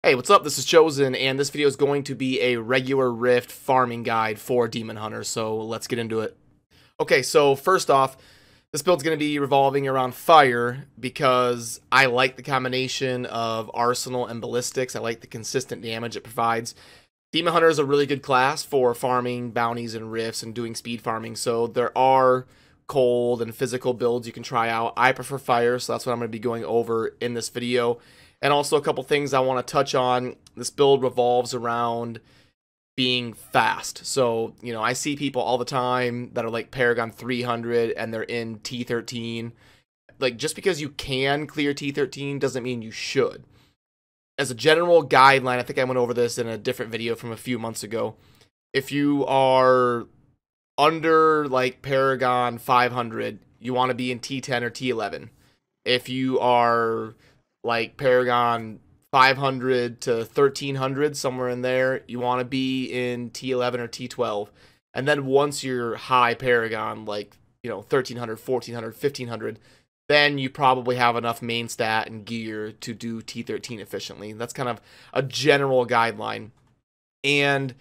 Hey, what's up? This is Chosen, and this video is going to be a regular Rift farming guide for Demon Hunters, so let's get into it. Okay, so first off, this build's going to be revolving around fire because I like the combination of Arsenal and Ballistics. I like the consistent damage it provides. Demon Hunter is a really good class for farming bounties and rifts and doing speed farming, so there are cold and physical builds you can try out. I prefer fire, so that's what I'm going to be going over in this video. And also a couple things I want to touch on. This build revolves around being fast. So, you know, I see people all the time that are like Paragon 300 and they're in T13. Like, just because you can clear T13 doesn't mean you should. As a general guideline, I think I went over this in a different video from a few months ago. If you are under like Paragon 500, you want to be in T10 or T11. If you are like Paragon 500 to 1300, somewhere in there, you want to be in T11 or T12. And then once you're high Paragon, like, you know, 1300, 1400, 1500, then you probably have enough main stat and gear to do T13 efficiently. That's kind of a general guideline. And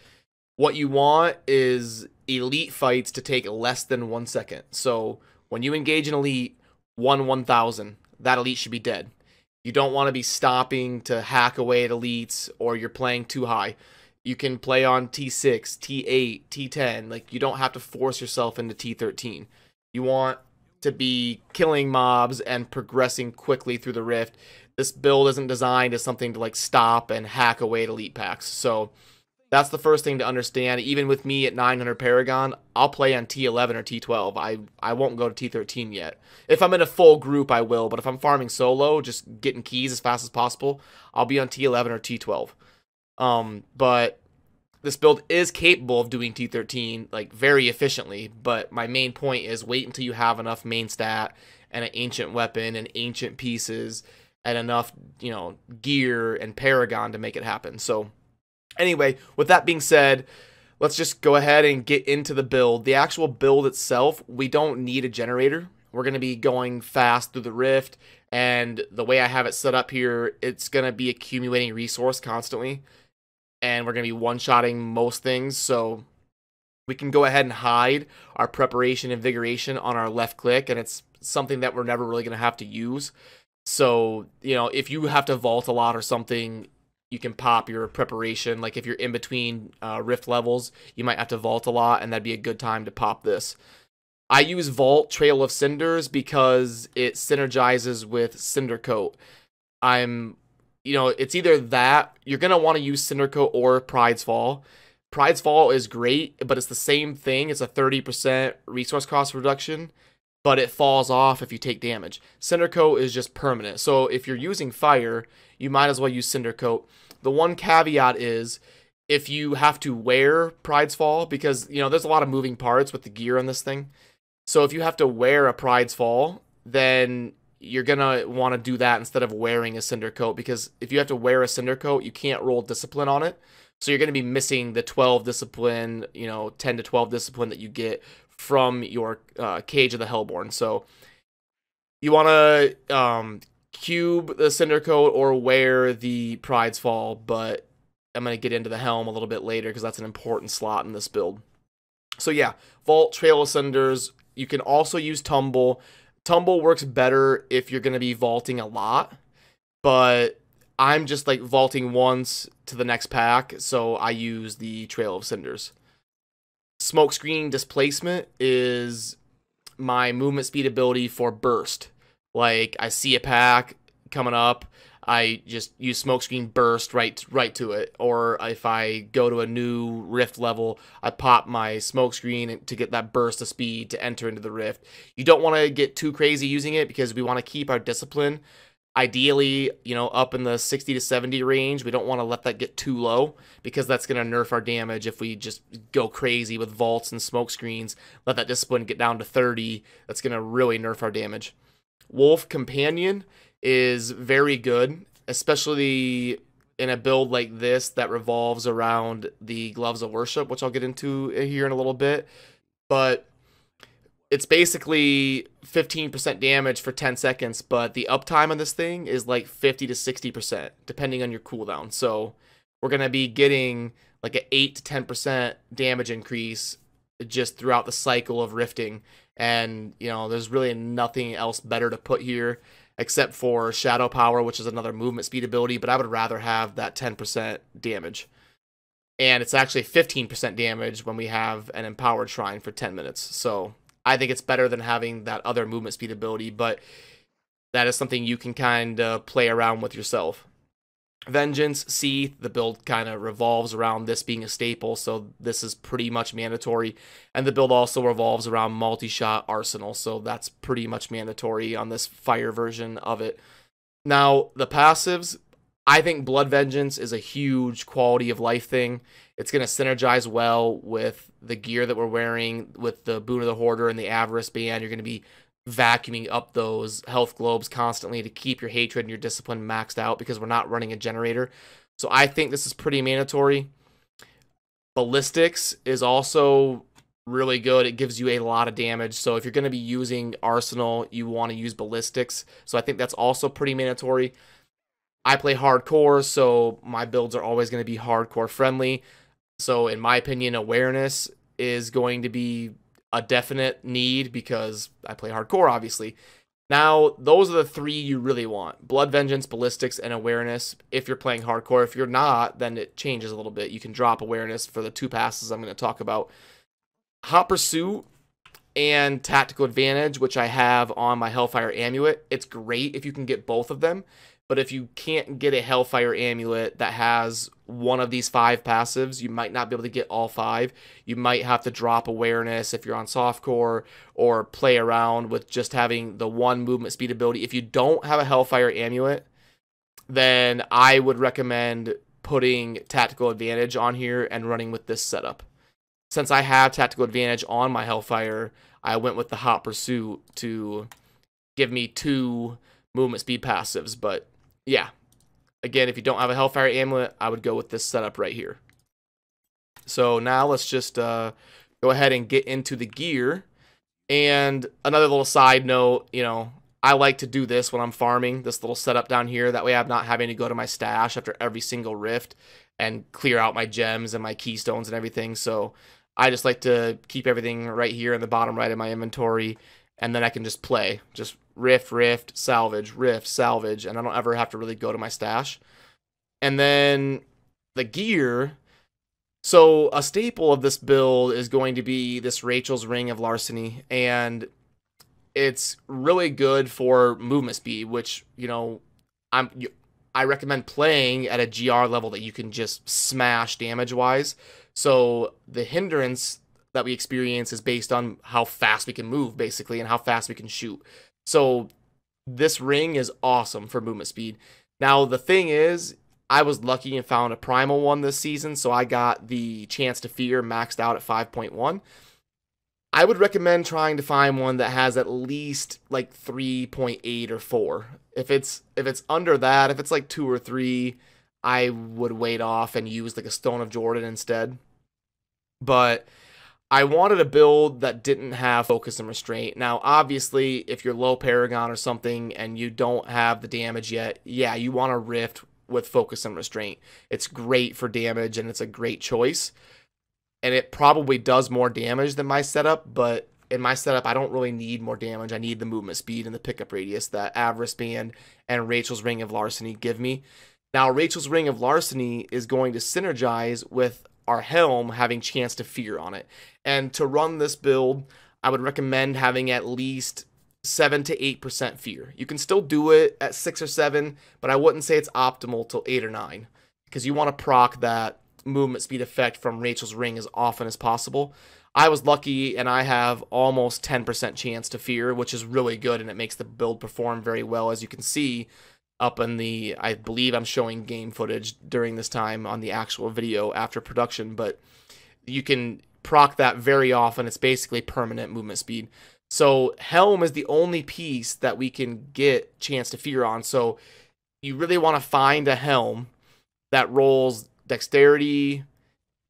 what you want is elite fights to take less than 1 second. So when you engage an elite 1000, that elite should be dead. You don't want to be stopping to hack away at elites, or you're playing too high. You can play on T6, T8, T10. Like, you don't have to force yourself into T13. You want to be killing mobs and progressing quickly through the rift. This build isn't designed as something to like stop and hack away at elite packs. So that's the first thing to understand. Even with me at 900 Paragon, I'll play on T11 or T12. I won't go to T13 yet. If I'm in a full group, I will. But if I'm farming solo, just getting keys as fast as possible, I'll be on T11 or T12. But this build is capable of doing T13 like very efficiently. But my main point is wait until you have enough main stat and an ancient weapon and ancient pieces and enough, you know, gear and Paragon to make it happen. So anyway, with that being said, let's just go ahead and get into the build. The actual build itself, we don't need a generator. We're going to be going fast through the rift, and the way I have it set up here, it's going to be accumulating resource constantly, and we're going to be one-shotting most things, so we can go ahead and hide our preparation and invigoration on our left click, and it's something that we're never really going to have to use. So, you know, if you have to vault a lot or something, you can pop your preparation. Like if you're in between rift levels, you might have to vault a lot, and that'd be a good time to pop this. I use Vault Trail of Cinders because it synergizes with Cinder Coat. You know, it's either that, you're going to want to use Cinder Coat or Pride's Fall. Pride's Fall is great, but it's the same thing. It's a 30% resource cost reduction, but it falls off if you take damage. Cinder Coat is just permanent. So if you're using fire, you might as well use Cinder Coat. The one caveat is if you have to wear Pride's Fall, because, you know, there's a lot of moving parts with the gear on this thing. So if you have to wear a Pride's Fall, then you're going to want to do that instead of wearing a Cinder Coat, because if you have to wear a Cinder Coat, you can't roll Discipline on it. So you're going to be missing the 12 Discipline, you know, 10 to 12 Discipline that you get from your Cage of the Hellborn. So you want to cube the Cinder Coat or wear the Pride's Fall, but I'm going to get into the Helm a little bit later because that's an important slot in this build. So yeah, Vault, Trail of Cinders. You can also use Tumble. Tumble works better if you're going to be vaulting a lot, but I'm just like vaulting once to the next pack, so I use the Trail of Cinders. Smokescreen Displacement is my movement speed ability for burst. Like, I see a pack coming up, I just use Smokescreen Burst right to it. Or if I go to a new rift level, I pop my Smokescreen to get that burst of speed to enter into the rift. You don't want to get too crazy using it because we want to keep our discipline ideally, you know, up in the 60 to 70 range. We don't want to let that get too low because that's going to nerf our damage if we just go crazy with vaults and Smokescreens. Let that discipline get down to 30. That's going to really nerf our damage. Wolf Companion is very good, especially in a build like this that revolves around the Gloves of Worship, which I'll get into here in a little bit. But It's basically 15% damage for 10 seconds, but the uptime on this thing is like 50 to 60%, depending on your cooldown. So we're going to be getting like an 8 to 10% damage increase just throughout the cycle of rifting. And, you know, there's really nothing else better to put here except for Shadow Power, which is another movement speed ability, but I would rather have that 10% damage. And it's actually 15% damage when we have an Empowered Shrine for 10 minutes. So I think it's better than having that other movement speed ability, but that is something you can kind of play around with yourself. Vengeance, Seath, the build kind of revolves around this being a staple, so this is pretty much mandatory. And the build also revolves around multi-shot Arsenal, so that's pretty much mandatory on this fire version of it. Now, the passives, I think Blood Vengeance is a huge quality of life thing. It's going to synergize well with the gear that we're wearing, with the Boon of the Hoarder and the Avarice Band. You're going to be vacuuming up those health globes constantly to keep your hatred and your discipline maxed out because we're not running a generator. So I think this is pretty mandatory. Ballistics is also really good. It gives you a lot of damage. So if you're going to be using Arsenal, you want to use Ballistics. So I think that's also pretty mandatory. I play hardcore, so my builds are always going to be hardcore friendly. So in my opinion, awareness is going to be a definite need because I play hardcore, obviously. Now, those are the three you really want. Blood Vengeance, Ballistics, and Awareness if you're playing hardcore. If you're not, then it changes a little bit. You can drop Awareness for the two passes I'm going to talk about. Hot Pursuit and Tactical Advantage, which I have on my Hellfire Amulet. It's great if you can get both of them. But if you can't get a Hellfire Amulet that has one of these 5 passives, you might not be able to get all 5. You might have to drop Awareness if you're on softcore, or play around with just having the one movement speed ability. If you don't have a Hellfire Amulet, then I would recommend putting Tactical Advantage on here and running with this setup. Since I have Tactical Advantage on my Hellfire, I went with the Hot Pursuit to give me 2 movement speed passives, but yeah, again, if you don't have a Hellfire Amulet, I would go with this setup right here. So now let's just go ahead and get into the gear. And another little side note, you know, I like to do this when I'm farming, this little setup down here. That way I'm not having to go to my stash after every single rift and clear out my gems and my keystones and everything. So I just like to keep everything right here in the bottom right of my inventory, and then I can just play. Just rift, salvage, and I don't ever have to really go to my stash. And then the gear. So a staple of this build is going to be this Rachel's Ring of Larceny, and it's really good for movement speed, which, you know, I recommend playing at a GR level that you can just smash damage-wise. So the hindrance that we experience is based on how fast we can move, basically, and how fast we can shoot. So this ring is awesome for movement speed. Now, the thing is, I was lucky and found a primal one this season, so I got the Chance to Fear maxed out at 5.1. I would recommend trying to find one that has at least like 3.8 or 4. If it's under that, if it's like 2 or 3, I would wait off and use like a Stone of Jordan instead. But I wanted a build that didn't have focus and restraint. Now, obviously, if you're low Paragon or something and you don't have the damage yet, yeah, you want a Rift with focus and restraint. It's great for damage and it's a great choice. And it probably does more damage than my setup, but in my setup, I don't really need more damage. I need the movement speed and the pickup radius that Avarice Band and Rachel's Ring of Larceny give me. Now, Rachel's Ring of Larceny is going to synergize with our helm having Chance to Fear on it. And to run this build, I would recommend having at least 7 to 8% fear. You can still do it at 6 or 7, but I wouldn't say it's optimal till 8 or 9, because you want to proc that movement speed effect from Rachel's Ring as often as possible. I was lucky and I have almost 10% Chance to Fear, which is really good, and it makes the build perform very well, as you can see up in the, I believe I'm showing game footage during this time on the actual video after production, but you can proc that very often. It's basically permanent movement speed. So Helm is the only piece that we can get Chance to Fear on. So you really want to find a Helm that rolls Dexterity,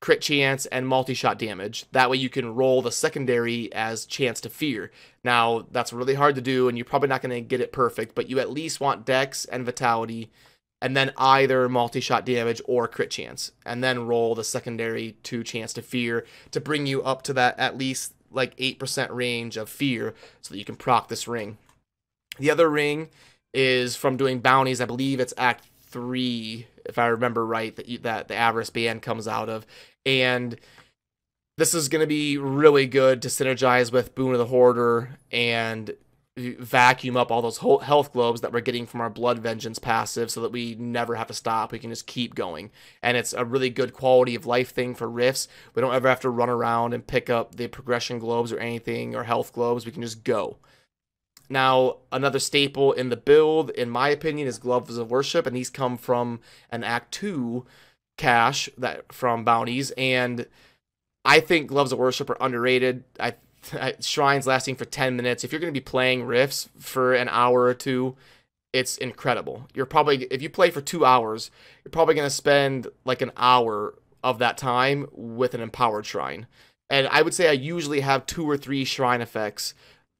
crit chance, and multi-shot damage. That way you can roll the secondary as chance to fear. Now, that's really hard to do, and you're probably not going to get it perfect, but you at least want dex and vitality, and then either multi-shot damage or crit chance, and then roll the secondary to chance to fear to bring you up to that at least like 8% range of fear so that you can proc this ring. The other ring is from doing bounties. I believe it's Act 3, if I remember right, that the Avarice Band comes out of. And this is going to be really good to synergize with Boon of the Hoarder and vacuum up all those health globes that we're getting from our Blood Vengeance passive so that we never have to stop. We can just keep going. And it's a really good quality of life thing for rifts. We don't ever have to run around and pick up the progression globes or anything, or health globes. We can just go. Now, another staple in the build, in my opinion, is Gloves of Worship, and these come from an Act 2 cache from bounties, and I think Gloves of Worship are underrated. Shrines lasting for 10 minutes. If you're going to be playing rifts for an hour or two, it's incredible. You're probably, if you play for 2 hours, you're probably going to spend like an hour of that time with an empowered shrine. And I would say I usually have 2 or 3 shrine effects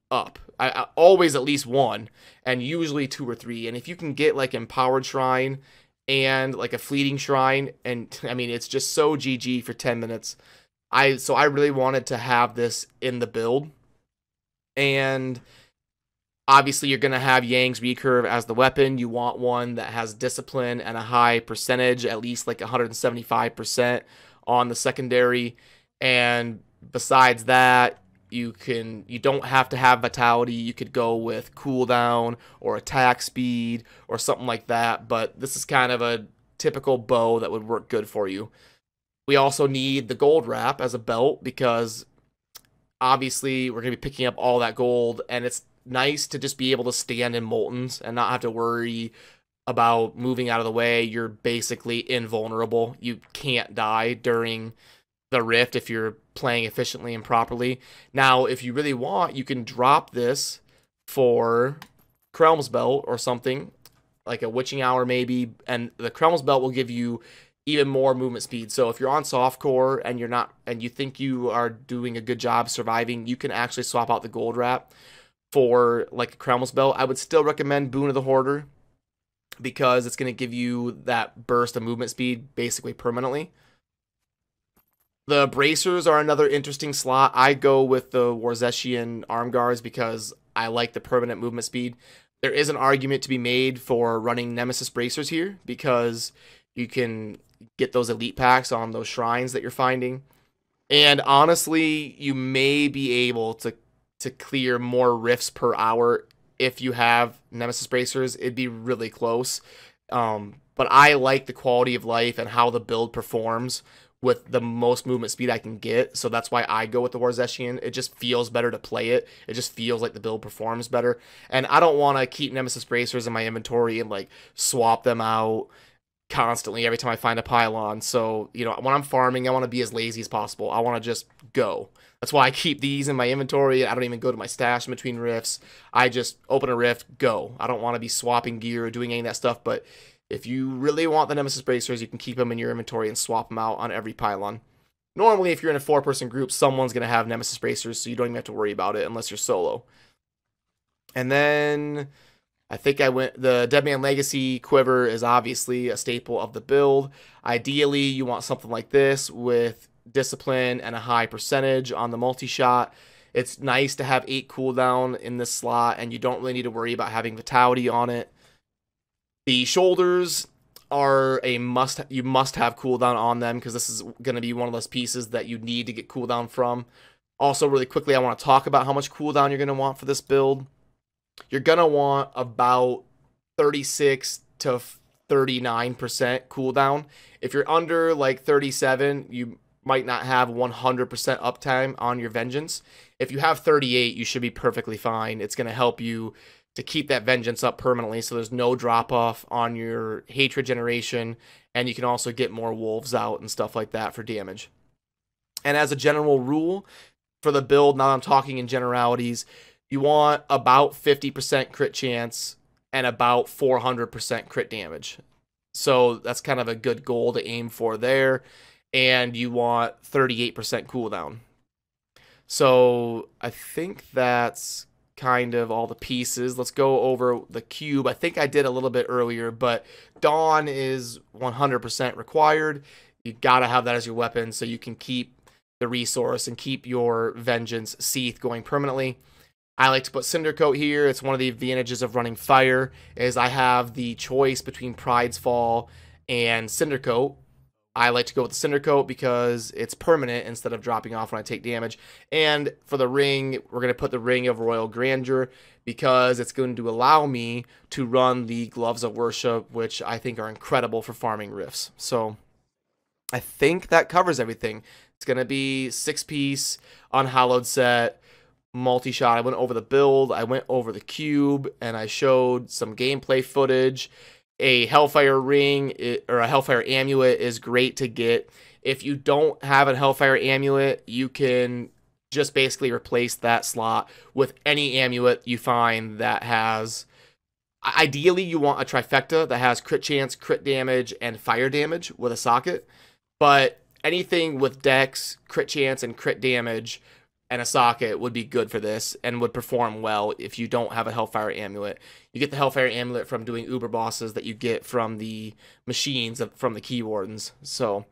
up. I always at least 1, and usually 2 or 3. And if you can get like empowered shrine and like a fleeting shrine, and I mean, it's just so GG for 10 minutes. So I really wanted to have this in the build. And obviously you're going to have Yang's recurve as the weapon. You want one that has discipline and a high percentage, at least like 175% on the secondary. And besides that, you don't have to have vitality. You could go with cooldown or attack speed or something like that, but this is kind of a typical bow that would work good for you. We also need the gold wrap as a belt because obviously we're going to be picking up all that gold, and it's nice to just be able to stand in Moltens and not have to worry about moving out of the way. You're basically invulnerable. You can't die during the rift if you're playing efficiently and properly. Now, if you really want, you can drop this for Krelm's Belt or something, like a Witching Hour maybe, and the Krelm's Belt will give you even more movement speed. So if you're on softcore and you think you are doing a good job surviving, you can actually swap out the gold wrap for like a Krelm's Belt. I would still recommend Boon of the Hoarder because it's going to give you that burst of movement speed basically permanently. The bracers are another interesting slot. I go with the Warzeshian arm guards because I like the permanent movement speed. There is an argument to be made for running Nemesis bracers here because you can get those elite packs on those shrines that you're finding. And honestly, you may be able to clear more rifts per hour if you have Nemesis bracers. It'd be really close. But I like the quality of life and how the build performs with the most movement speed I can get, so that's why I go with the Warzeshian. It just feels better to play it. It just feels like the build performs better, and I don't want to keep Nemesis bracers in my inventory and like swap them out constantly every time I find a pylon. So, you know, when I'm farming, I want to be as lazy as possible. I want to just go. That's why I keep these in my inventory. I don't even go to my stash in between rifts. I just open a rift, go. I don't want to be swapping gear or doing any of that stuff, but if you really want the Nemesis bracers, you can keep them in your inventory and swap them out on every pylon. Normally, if you're in a 4-person group, someone's going to have Nemesis bracers, so you don't even have to worry about it unless you're solo. And then I think the Deadman Legacy quiver is obviously a staple of the build. Ideally, you want something like this with discipline and a high percentage on the multi-shot. It's nice to have 8 cooldown in this slot, and you don't really need to worry about having vitality on it. The shoulders are you must have cooldown on them because this is going to be one of those pieces that you need to get cooldown from. Also, really quickly, I want to talk about how much cooldown you're going to want for this build. You're going to want about 36 to 39% cooldown. If you're under like 37, you might not have 100% uptime on your Vengeance. If you have 38, you should be perfectly fine. It's going to help you to keep that Vengeance up permanently, so there's no drop-off on your Hatred generation, and you can also get more wolves out and stuff like that for damage. And as a general rule, for the build, now I'm talking in generalities, you want about 50% crit chance and about 400% crit damage. So that's kind of a good goal to aim for there. and you want 38% cooldown. So I think that's kind of all the pieces. Let's go over the cube. I think I did a little bit earlier, but Dawn is 100% required. You gotta have that as your weapon so you can keep the resource and keep your Vengeance Seath going permanently. I like to put Cindercoat here. It's one of the advantages of running fire is I have the choice between Pride's Fall and Cindercoat. I like to go with the Cindercoat because it's permanent instead of dropping off when I take damage. And for the ring, we're going to put the Ring of Royal Grandeur because it's going to allow me to run the Gloves of Worship, which I think are incredible for farming rifts. So I think that covers everything. It's going to be 6-piece, unhallowed set, multi-shot. I went over the build, I went over the cube, and I showed some gameplay footage. A Hellfire ring or a Hellfire amulet is great to get. If you don't have a Hellfire amulet, you can just basically replace that slot with any amulet you find that has... Ideally, you want a trifecta that has crit chance, crit damage, and fire damage with a socket. But anything with dex, crit chance, and crit damage and a socket would be good for this and would perform well if you don't have a Hellfire amulet. You get the Hellfire amulet from doing Uber bosses that you get from the machines, from the Key Wardens. So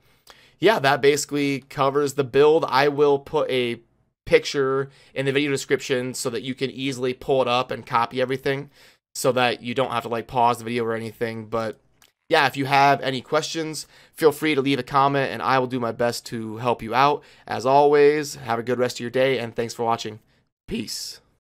yeah, that basically covers the build. I will put a picture in the video description so that you can easily pull it up and copy everything so that you don't have to like pause the video or anything. But yeah, if you have any questions, feel free to leave a comment and I will do my best to help you out. As always, have a good rest of your day and thanks for watching. Peace.